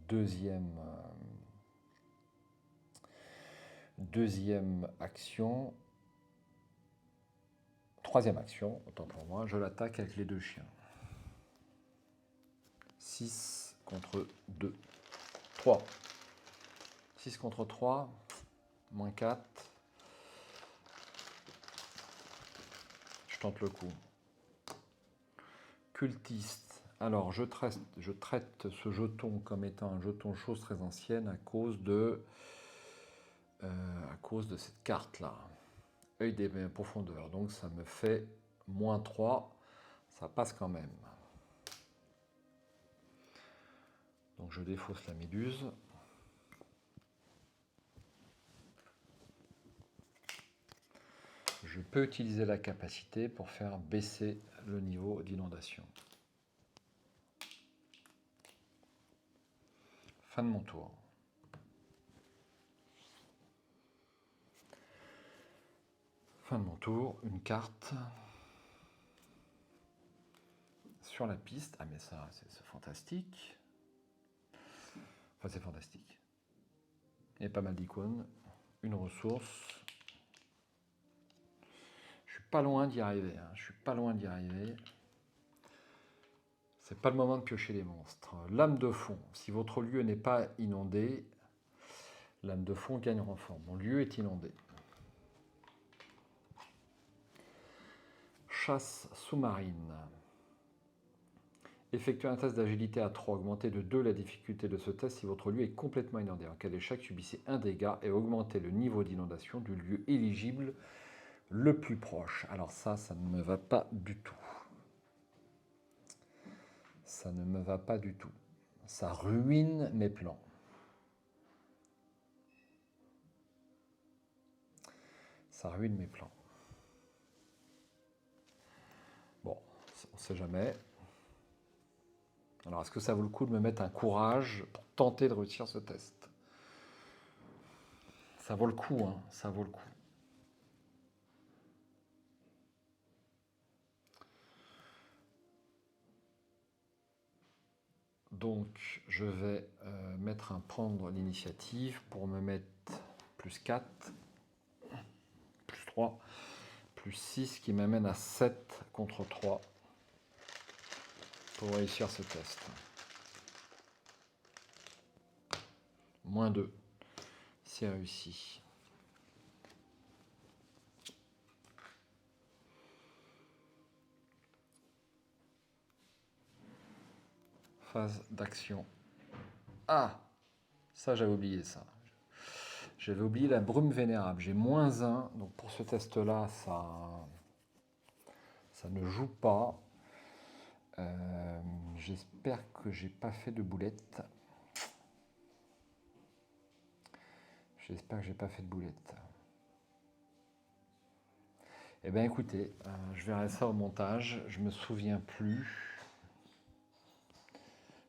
deuxième action. Troisième action, autant pour moi, je l'attaque avec les deux chiens. 6 contre 2. 3. 6 contre 3, moins 4. Je tente le coup. Cultiste. Alors, je traite ce jeton comme étant un jeton chose très ancienne à cause de cette carte-là. Œil des profondeurs. Donc, ça me fait moins 3. Ça passe quand même. Donc, je défausse la méduse. Je peux utiliser la capacité pour faire baisser le niveau d'inondation. Fin de mon tour. Fin de mon tour, une carte sur la piste. Ah mais ça, c'est fantastique. Enfin, c'est fantastique. Il y a pas mal d'icônes. Une ressource. Je suis pas loin d'y arriver. Je suis pas loin d'y arriver. C'est pas le moment de piocher les monstres. Lame de fond. Si votre lieu n'est pas inondé, lame de fond gagne renfort. Mon lieu est inondé. Chasse sous-marine. Effectuez un test d'agilité à 3. Augmentez de 2 la difficulté de ce test si votre lieu est complètement inondé. En cas d'échec, subissez un dégât et augmentez le niveau d'inondation du lieu éligible le plus proche. Alors ça ne me va pas du tout. Ça ne me va pas du tout. Ça ruine mes plans. Ça ruine mes plans. Bon, on ne sait jamais. Alors, est-ce que ça vaut le coup de me mettre un courage pour tenter de réussir ce test? Ça vaut le coup, hein, ça vaut le coup. Donc, je vais prendre l'initiative pour me mettre plus 4, plus 3, plus 6 qui m'amène à 7 contre 3 pour réussir ce test. Moins 2, c'est réussi. Phase d'action. Ah, ça j'avais oublié ça. J'avais oublié la brume vénérable. J'ai moins 1, donc pour ce test-là, ça ne joue pas. J'espère que j'ai pas fait de boulette. J'espère que j'ai pas fait de boulette. Eh bien écoutez, je verrai ça au montage. Je me souviens plus.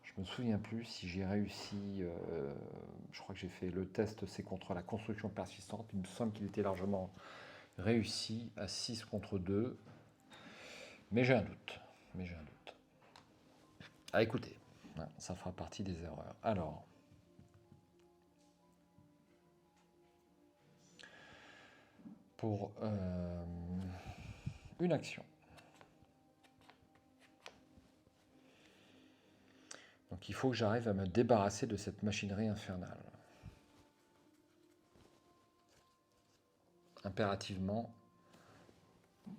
Je me souviens plus si j'ai réussi. Je crois que j'ai fait le test, c'est contre la construction persistante. Il me semble qu'il était largement réussi à 6 contre 2. Mais j'ai un doute. Ah écoutez, ça fera partie des erreurs. Alors. Pour une action. Donc il faut que j'arrive à me débarrasser de cette machinerie infernale. Impérativement. Vous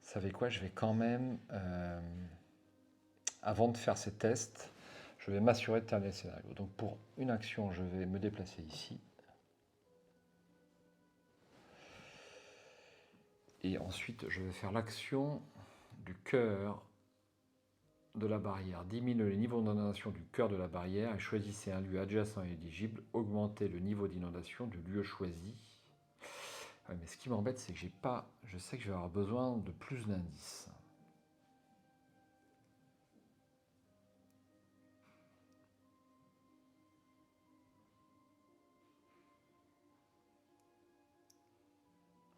savez quoi, je vais quand même, avant de faire ces tests, je vais m'assurer de terminer le scénario. Donc pour une action, je vais me déplacer ici. Et ensuite, je vais faire l'action du cœur de la barrière. Diminuez le niveau d'inondation du cœur de la barrière et choisissez un lieu adjacent et éligible. Augmentez le niveau d'inondation du lieu choisi. Ouais, mais ce qui m'embête, c'est que j'ai pas. Je sais que je vais avoir besoin de plus d'indices.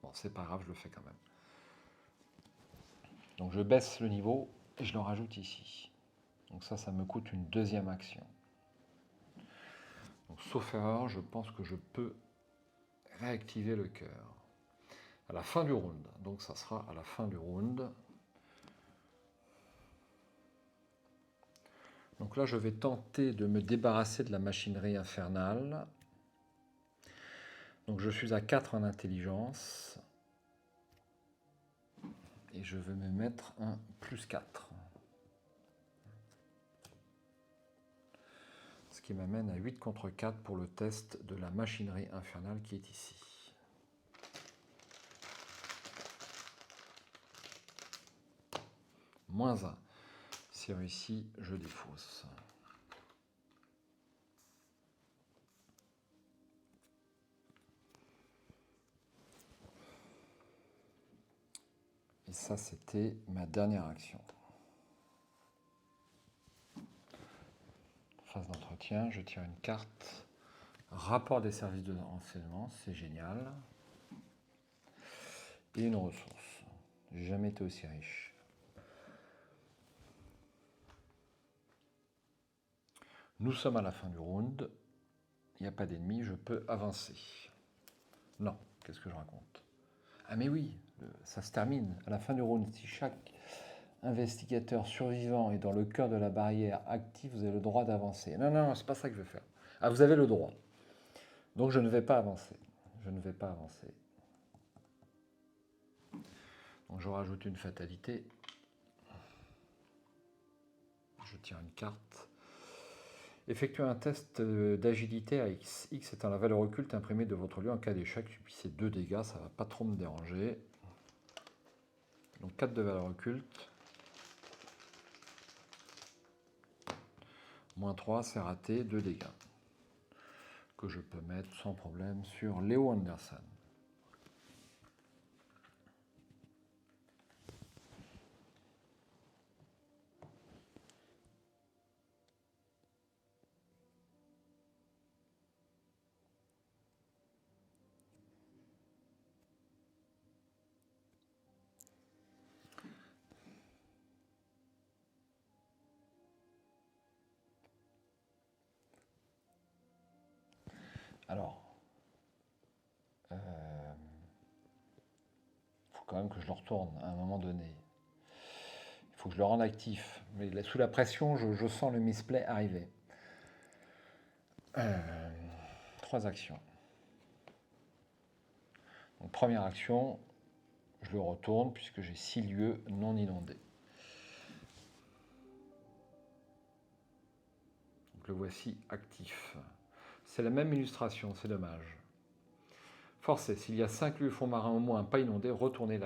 Bon, c'est pas grave, je le fais quand même. Donc je baisse le niveau et je le rajoute ici. Donc ça me coûte une deuxième action. Donc, sauf erreur, je pense que je peux réactiver le cœur à la fin du round. Donc ça sera à la fin du round. Donc là, je vais tenter de me débarrasser de la machinerie infernale. Donc je suis à 4 en intelligence. Et je vais me mettre un plus 4. Ce qui m'amène à 8 contre 4 pour le test de la machinerie infernale qui est ici. Moins 1. Si réussi, je défausse. Et ça, c'était ma dernière action. Phase d'entretien, je tire une carte. Rapport des services de renseignement, c'est génial. Et une ressource. J'ai jamais été aussi riche. Nous sommes à la fin du round. Il n'y a pas d'ennemis, je peux avancer. Non, qu'est-ce que je raconte? Ah mais oui, ça se termine à la fin du round. Si chaque investigateur survivant est dans le cœur de la barrière active, vous avez le droit d'avancer. Non, non, c'est pas ça que je vais faire. Ah, vous avez le droit. Donc je ne vais pas avancer. Je ne vais pas avancer. Donc je rajoute une fatalité. Je tire une carte. Effectuez un test d'agilité à X. X étant la valeur occulte imprimée de votre lieu en cas d'échec. Subissez 2 dégâts, ça ne va pas trop me déranger. Donc 4 de valeur occulte. Moins 3, c'est raté, 2 dégâts. Que je peux mettre sans problème sur Léo Anderson. Alors, quand même que je le retourne à un moment donné. Il faut que je le rende actif. Mais sous la pression, je sens le misplay arriver. 3 actions. Donc, première action, je le retourne puisque j'ai 6 lieux non inondés. Donc, le voici actif. C'est la même illustration, c'est dommage. Forcé, s'il y a 5 lieux fonds marins au moins pas inondés, retournez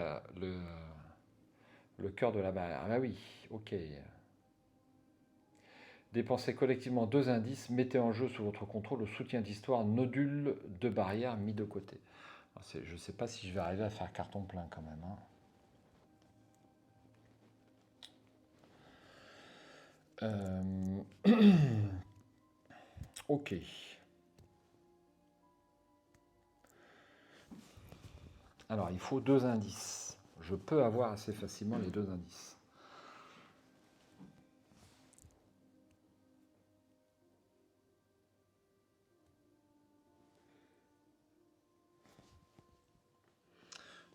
le cœur de la barrière. Ah bah oui, ok. Dépensez collectivement 2 indices, mettez en jeu sous votre contrôle le soutien d'histoire, nodule de barrière mis de côté. Je ne sais pas si je vais arriver à faire carton plein quand même. Ok. Alors, il faut 2 indices. Je peux avoir assez facilement les 2 indices.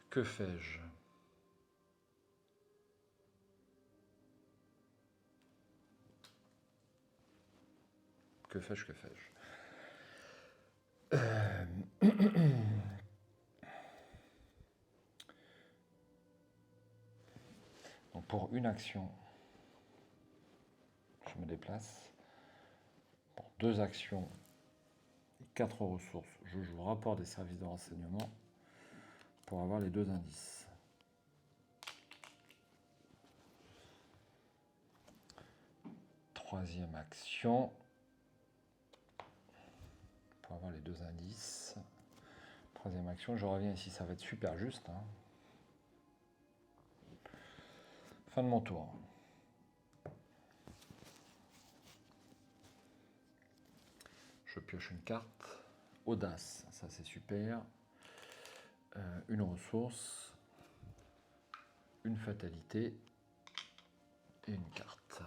Que fais-je? Que fais-je? Que fais-je? Donc pour une action, je me déplace. Pour 2 actions et 4 ressources, je joue rapport des services de renseignement pour avoir les 2 indices. Troisième action, pour avoir les 2 indices. Troisième action, je reviens ici, ça va être super juste. Fin de mon tour. Je pioche une carte. Audace, ça c'est super. Une ressource, une fatalité et une carte.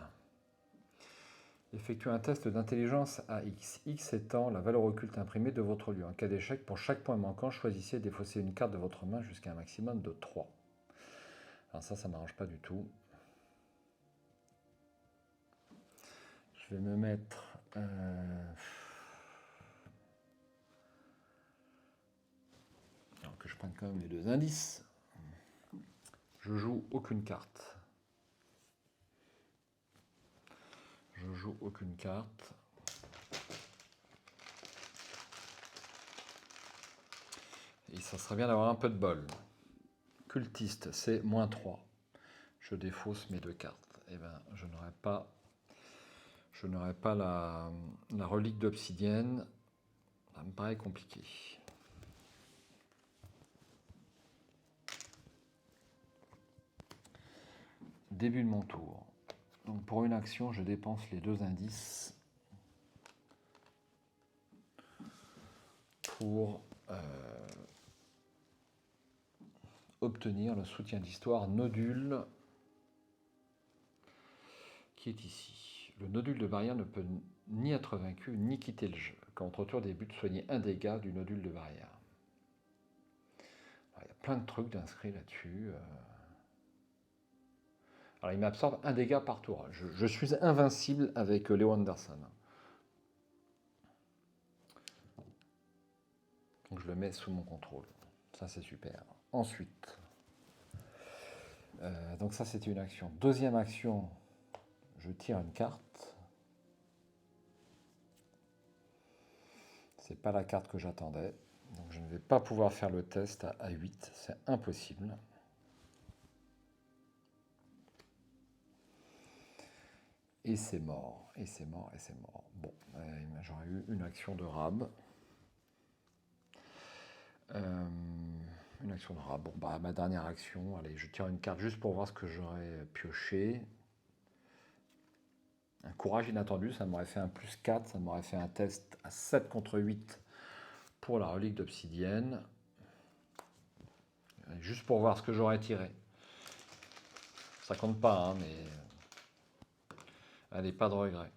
Effectuez un test d'intelligence à X. X étant la valeur occulte imprimée de votre lieu. En cas d'échec, pour chaque point manquant, choisissez et défaussez une carte de votre main jusqu'à un maximum de 3. Alors ça ne m'arrange pas du tout. Je vais me mettre... Alors que je prenne quand même les 2 indices. Je joue aucune carte. Je joue aucune carte. Et ça serait bien d'avoir un peu de bol. Cultiste, c'est -3. Je défausse mes 2 cartes. Eh bien, je n'aurai pas la relique d'obsidienne. Ça me paraît compliqué. Début de mon tour. Donc pour une action, je dépense les 2 indices pour obtenir le soutien d'histoire nodule qui est ici. Le nodule de barrière ne peut ni être vaincu ni quitter le jeu. Quand votre tour débute, soignez un dégât du nodule de barrière. Alors, il y a plein de trucs d'inscrits là-dessus. Alors il m'absorbe un dégât par tour. Je suis invincible avec Leo Anderson. Donc je le mets sous mon contrôle. Ça c'est super. Ensuite, donc ça c'était une action. Deuxième action, je tire une carte. C'est pas la carte que j'attendais. Donc je ne vais pas pouvoir faire le test à 8. C'est impossible. Et c'est mort. Et c'est mort. Et c'est mort. Bon, j'aurais eu une action de rab. Une action de rab. Bon, bah, ma dernière action, allez, je tire une carte juste pour voir ce que j'aurais pioché. Un courage inattendu, ça m'aurait fait un +4, ça m'aurait fait un test à 7 contre 8 pour la relique d'obsidienne. Juste pour voir ce que j'aurais tiré. Ça compte pas, hein, mais... allez, pas de regret.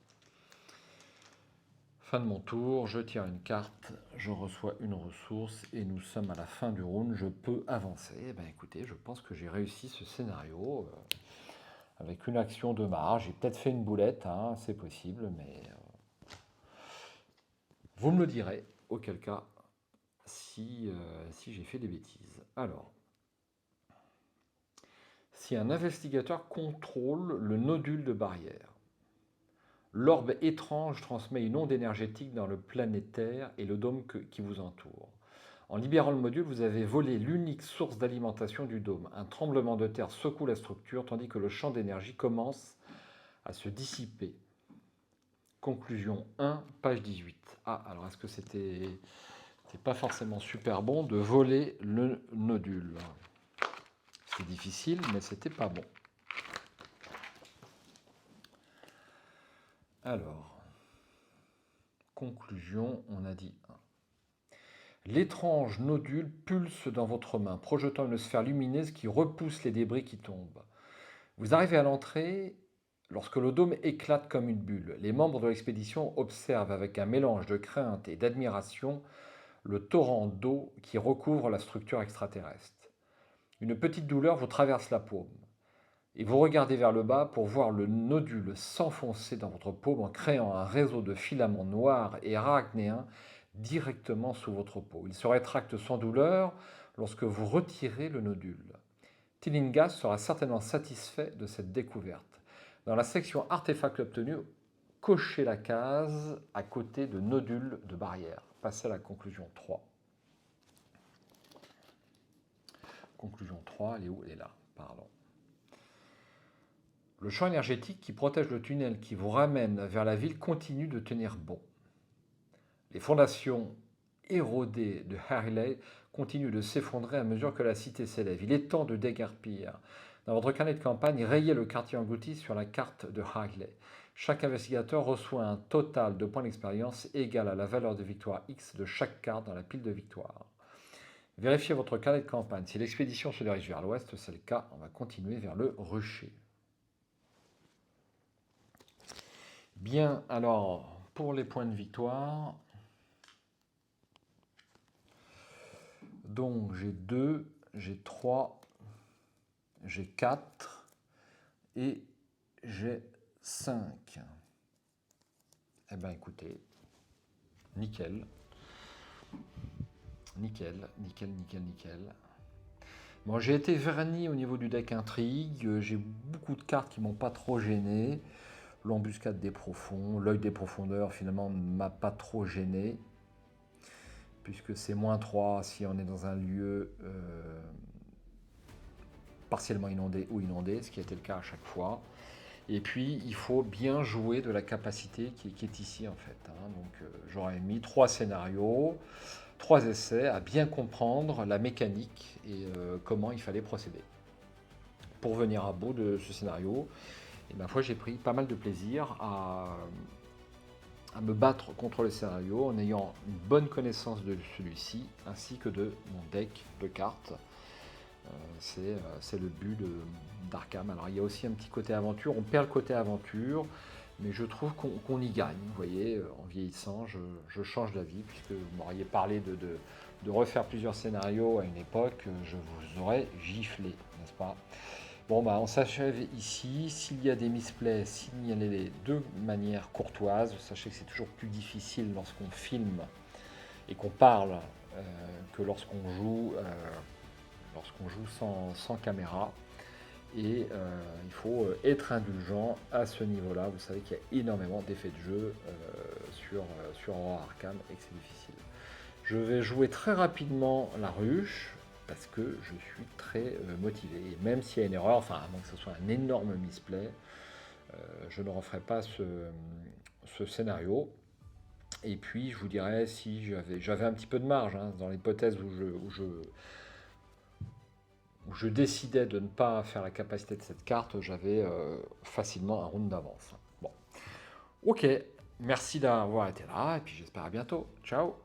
Fin de mon tour, je tire une carte, je reçois une ressource et nous sommes à la fin du round, je peux avancer. Eh bien écoutez, je pense que j'ai réussi ce scénario avec une action de marge. J'ai peut-être fait une boulette, hein, c'est possible, mais vous me le direz, auquel cas, si j'ai fait des bêtises. Alors, si un investigateur contrôle le nodule de barrière, l'orbe étrange transmet une onde énergétique dans le planétaire et le dôme qui vous entoure. En libérant le module, vous avez volé l'unique source d'alimentation du dôme. Un tremblement de terre secoue la structure tandis que le champ d'énergie commence à se dissiper. Conclusion 1, page 18. Ah, alors est-ce que c'était pas forcément super bon de voler le nodule? C'est difficile, mais c'était pas bon. Alors, conclusion, on a dit 1. L'étrange nodule pulse dans votre main, projetant une sphère lumineuse qui repousse les débris qui tombent. Vous arrivez à l'entrée lorsque le dôme éclate comme une bulle. Les membres de l'expédition observent avec un mélange de crainte et d'admiration le torrent d'eau qui recouvre la structure extraterrestre. Une petite douleur vous traverse la paume et vous regardez vers le bas pour voir le nodule s'enfoncer dans votre paume en créant un réseau de filaments noirs et arachnéens directement sous votre peau. Il se rétracte sans douleur lorsque vous retirez le nodule. Tilingas sera certainement satisfait de cette découverte. Dans la section artefacts obtenus, cochez la case à côté de nodule de barrière. Passez à la conclusion 3. Conclusion 3, elle est où? Elle est là, pardon. Le champ énergétique qui protège le tunnel qui vous ramène vers la ville continue de tenir bon. Les fondations érodées de Harley continuent de s'effondrer à mesure que la cité s'élève. Il est temps de déguerpir. Dans votre carnet de campagne, rayez le quartier englouti sur la carte de Harley. Chaque investigateur reçoit un total de points d'expérience égal à la valeur de victoire X de chaque carte dans la pile de victoire. Vérifiez votre carnet de campagne. Si l'expédition se dirige vers l'ouest, c'est le cas, on va continuer vers le rucher. Bien, alors, pour les points de victoire, donc j'ai 2, j'ai 3, j'ai 4 et j'ai 5. Eh bien écoutez, nickel. Nickel. Bon, j'ai été verni au niveau du deck intrigue, j'ai beaucoup de cartes qui m'ont pas trop gêné. L'embuscade des profonds, l'œil des profondeurs finalement ne m'a pas trop gêné, puisque c'est -3 si on est dans un lieu partiellement inondé ou inondé, ce qui a été le cas à chaque fois. Et puis il faut bien jouer de la capacité qui est ici en fait. Donc j'aurais mis 3 scénarios, 3 essais à bien comprendre la mécanique et comment il fallait procéder. Pour venir à bout de ce scénario, et ma foi, j'ai pris pas mal de plaisir à me battre contre le scénario en ayant une bonne connaissance de celui-ci ainsi que de mon deck de cartes. C'est le but d'Arkham. Alors il y a aussi un petit côté aventure, on perd le côté aventure, mais je trouve qu'on y gagne. Vous voyez, en vieillissant, je change d'avis, puisque vous m'auriez parlé de refaire plusieurs scénarios à une époque, je vous aurais giflé, n'est-ce pas? Bon, bah, on s'achève ici. S'il y a des misplays, s'il y a les deux manières courtoises, sachez que c'est toujours plus difficile lorsqu'on filme et qu'on parle que lorsqu'on joue sans caméra. Et il faut être indulgent à ce niveau-là. Vous savez qu'il y a énormément d'effets de jeu sur Horror Arkham et que c'est difficile. Je vais jouer très rapidement la ruche, parce que je suis très motivé. Et même s'il y a une erreur, enfin, à moins que ce soit un énorme misplay, je ne referai pas ce scénario. Et puis, je vous dirais, si j'avais un petit peu de marge, dans l'hypothèse où je décidais de ne pas faire la capacité de cette carte, j'avais facilement un round d'avance. Bon, ok, merci d'avoir été là, et puis j'espère à bientôt. Ciao.